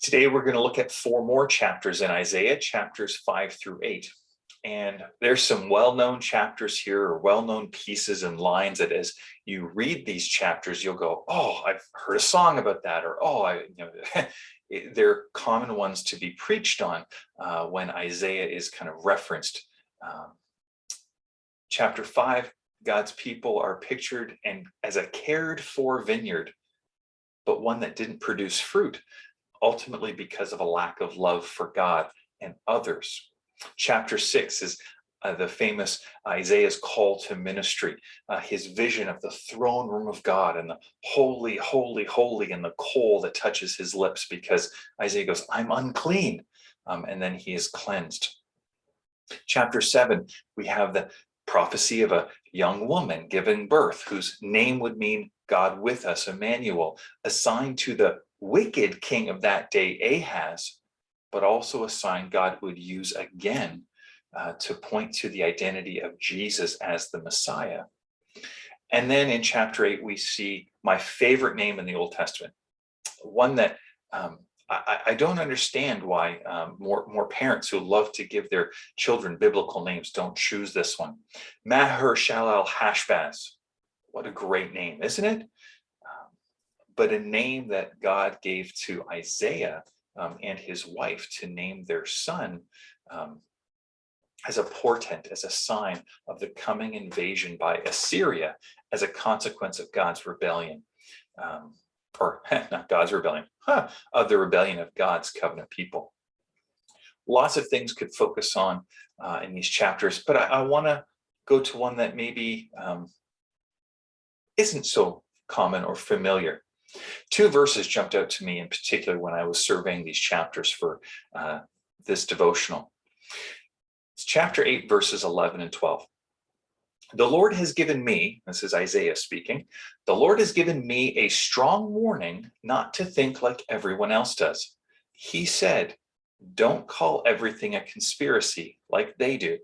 Today, we're going to look at four more chapters in Isaiah, chapters 5 through 8. And there's some well-known chapters here, or well-known pieces and lines that as you read these chapters, you'll go, oh, I've heard a song about that, or oh, they're common ones to be preached on when Isaiah is kind of referenced. Chapter 5, God's people are pictured and as a cared-for vineyard, but one that didn't produce fruit, ultimately because of a lack of love for God and others. Chapter 6 is the famous Isaiah's call to ministry, his vision of the throne room of God and the holy, holy, holy, and the coal that touches his lips, because Isaiah goes, I'm unclean, and then he is cleansed. Chapter 7, we have the prophecy of a young woman giving birth, whose name would mean God with us, Emmanuel, assigned to the wicked king of that day, Ahaz, but also a sign God would use again to point to the identity of Jesus as the Messiah. And then in chapter 8, we see my favorite name in the Old Testament, one that I don't understand why more parents who love to give their children biblical names don't choose this one. Maher-shalal-hash-baz. What a great name, isn't it? But a name that God gave to Isaiah and his wife to name their son as a portent, as a sign of the coming invasion by Assyria as a consequence of God's rebellion. Or not God's rebellion, of the rebellion of God's covenant people. Lots of things could focus on in these chapters, but I want to go to one that maybe isn't so common or familiar. Two verses jumped out to me in particular when I was surveying these chapters for this devotional. It's chapter 8, verses 11 and 12. The Lord has given me, this is Isaiah speaking, the Lord has given me a strong warning not to think like everyone else does. He said, don't call everything a conspiracy like they do,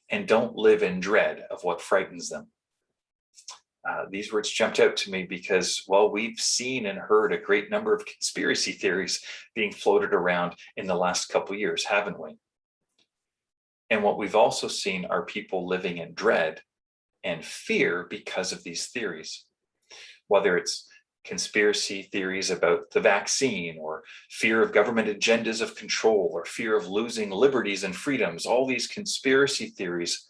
and don't live in dread of what frightens them. These words jumped out to me because, well, we've seen and heard a great number of conspiracy theories being floated around in the last couple of years, haven't we? And what we've also seen are people living in dread and fear because of these theories, whether it's conspiracy theories about the vaccine, or fear of government agendas of control, or fear of losing liberties and freedoms, all these conspiracy theories.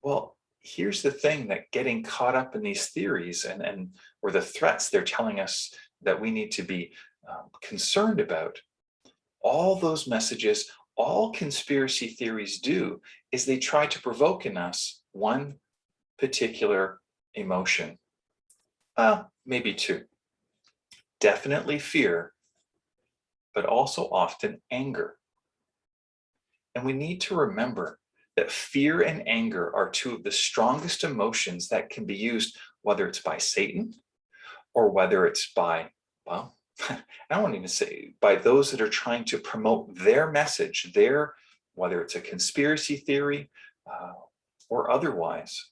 Well, here's the thing, that getting caught up in these theories or the threats they're telling us that we need to be concerned about, all those messages, all conspiracy theories do is they try to provoke in us one particular emotion. Maybe two. Definitely fear, but also often anger. And we need to remember that fear and anger are two of the strongest emotions that can be used, whether it's by Satan or whether it's by, well, I won't even say by those that are trying to promote their message, whether it's a conspiracy theory or otherwise.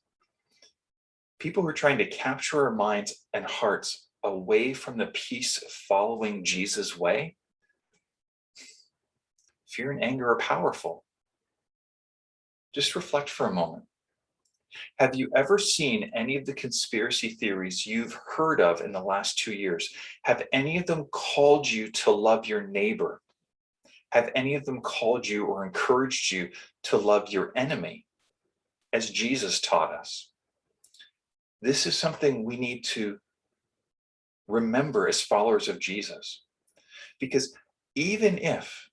People who are trying to capture our minds and hearts away from the peace following Jesus' way. Fear and anger are powerful. Just reflect for a moment. Have you ever seen any of the conspiracy theories you've heard of in the last 2 years? Have any of them called you to love your neighbor? Have any of them called you or encouraged you to love your enemy, as Jesus taught us? This is something we need to remember as followers of Jesus, because even if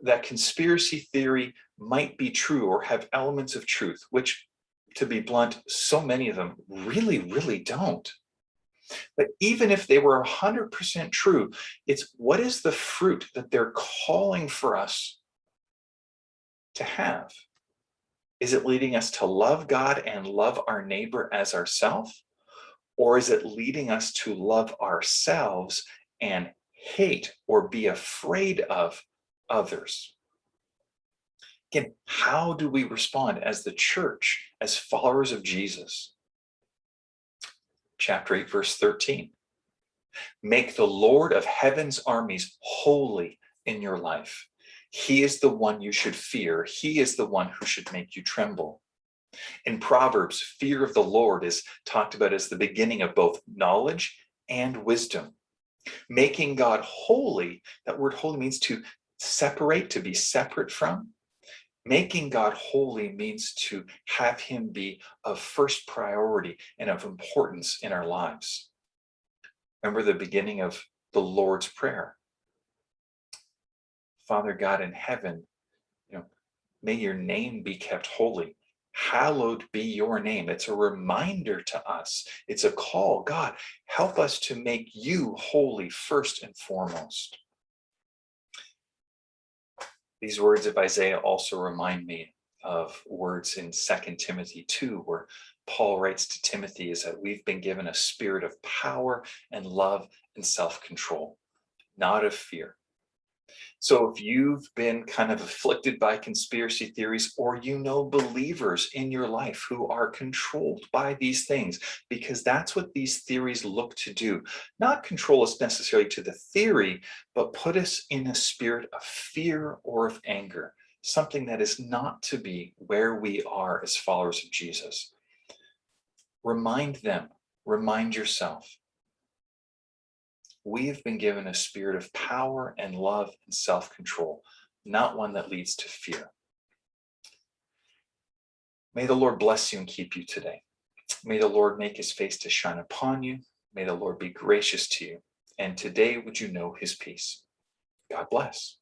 that conspiracy theory might be true or have elements of truth, which, to be blunt, so many of them really, really don't. But even if they were 100% true, it's what is the fruit that they're calling for us to have? Is it leading us to love God and love our neighbor as ourselves? Or is it leading us to love ourselves and hate or be afraid of others? Again, how do we respond as the church, as followers of Jesus? Chapter 8, verse 13. Make the Lord of heaven's armies holy in your life. He is the one you should fear. He is the one who should make you tremble. In Proverbs, fear of the Lord is talked about as the beginning of both knowledge and wisdom. Making God holy, that word holy means to separate, to be separate from. Making God holy means to have him be of first priority and of importance in our lives. Remember the beginning of the Lord's Prayer. Father God in heaven, may your name be kept holy. Hallowed be your name. It's a reminder to us. It's a call. God, help us to make you holy first and foremost. These words of Isaiah also remind me of words in 2 Timothy 2, where Paul writes to Timothy is that we've been given a spirit of power and love and self-control, not of fear. So if you've been kind of afflicted by conspiracy theories, or believers in your life who are controlled by these things, because that's what these theories look to do, not control us necessarily to the theory, but put us in a spirit of fear or of anger, something that is not to be where we are as followers of Jesus. Remind them, remind yourself. We have been given a spirit of power and love and self-control, not one that leads to fear. May the Lord bless you and keep you today. May the Lord make his face to shine upon you. May the Lord be gracious to you. And today would you know his peace. God bless.